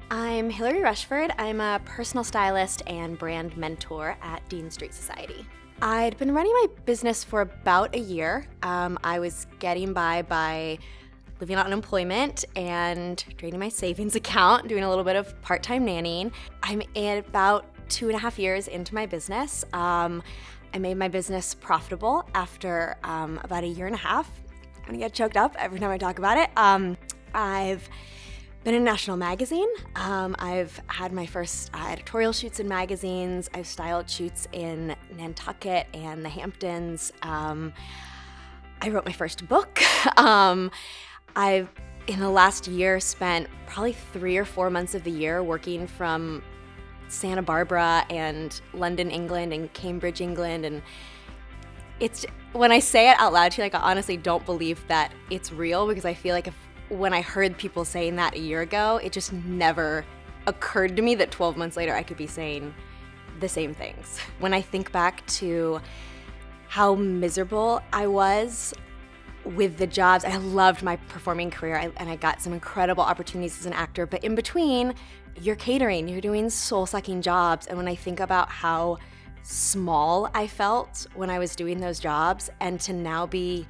I'm Hilary Rushford. I'm a personal stylist and brand mentor at Dean Street Society. I'd been running my business for about a year. I was getting by living on unemployment and draining my savings account, doing a little bit of part-time nannying. I'm at about 2.5 years into my business. I made my business profitable after about a year and a half. I'm gonna get choked up every time I talk about it. I've been in a national magazine. I've had my first editorial shoots in magazines. I've styled shoots in Nantucket and the Hamptons. I wrote my first book. I've, in the last year, spent probably 3 or 4 months of the year working from Santa Barbara and London, England, and Cambridge, England. And it's, when I say it out loud to you, like, I honestly don't believe that it's real, because I feel like when I heard people saying that a year ago, it just never occurred to me that 12 months later I could be saying the same things. When I think back to how miserable I was with the jobs, I loved my performing career, and I got some incredible opportunities as an actor, but in between, you're catering, you're doing soul-sucking jobs. And when I think about how small I felt when I was doing those jobs, and to now be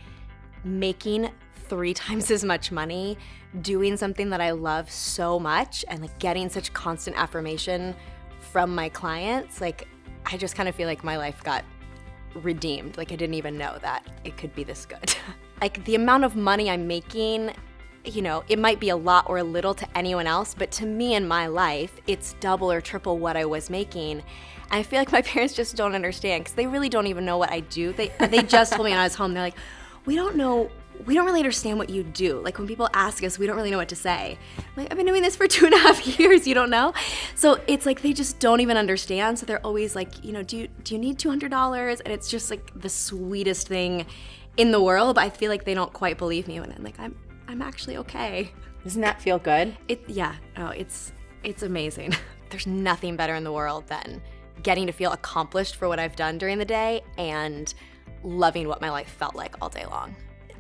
making 3 times as much money, doing something that I love so much, and like getting such constant affirmation from my clients, like, I just kind of feel like my life got redeemed. Like, I didn't even know that it could be this good. Like, the amount of money I'm making, you know, it might be a lot or a little to anyone else, but to me in my life, it's double or triple what I was making. And I feel like my parents just don't understand, because they really don't even know what I do. They just told me when I was home, they're like, we don't really understand what you do. Like, when people ask us, we don't really know what to say. I'm like, I've been doing this for 2.5 years, you don't know? So it's like, they just don't even understand. So they're always like, you know, do you need $200? And it's just like the sweetest thing in the world, but I feel like they don't quite believe me when I'm like, I'm actually okay. Doesn't that feel good? It's amazing. There's nothing better in the world than getting to feel accomplished for what I've done during the day and loving what my life felt like all day long.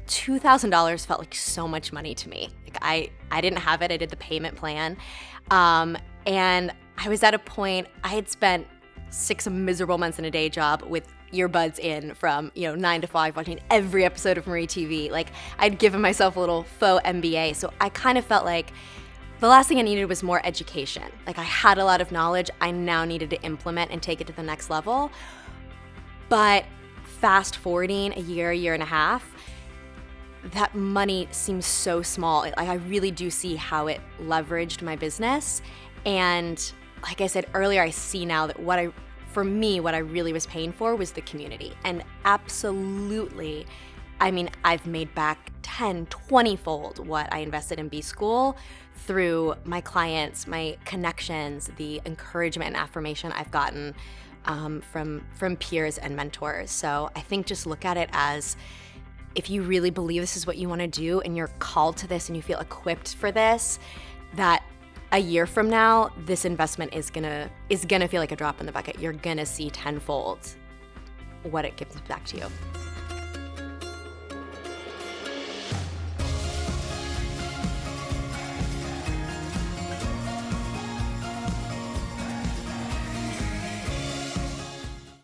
$2,000 felt like so much money to me. Like, I didn't have it. I did the payment plan. And I was at a point, I had spent 6 miserable months in a day job with earbuds in from, 9 to 5, watching every episode of Marie TV. Like, I'd given myself a little faux MBA. So I kind of felt like the last thing I needed was more education. Like, I had a lot of knowledge. I now needed to implement and take it to the next level. But fast forwarding a year and a half, that money seems so small. Like, I really do see how it leveraged my business. And like I said earlier, I see now that what I really was paying for was the community. And absolutely, I mean, I've made back 10, 20-fold what I invested in B-School through my clients, my connections, the encouragement and affirmation I've gotten from peers and mentors. So I think just look at it as, if you really believe this is what you want to do and you're called to this and you feel equipped for this, that a year from now, this investment is gonna feel like a drop in the bucket. You're gonna see tenfold what it gives back to you.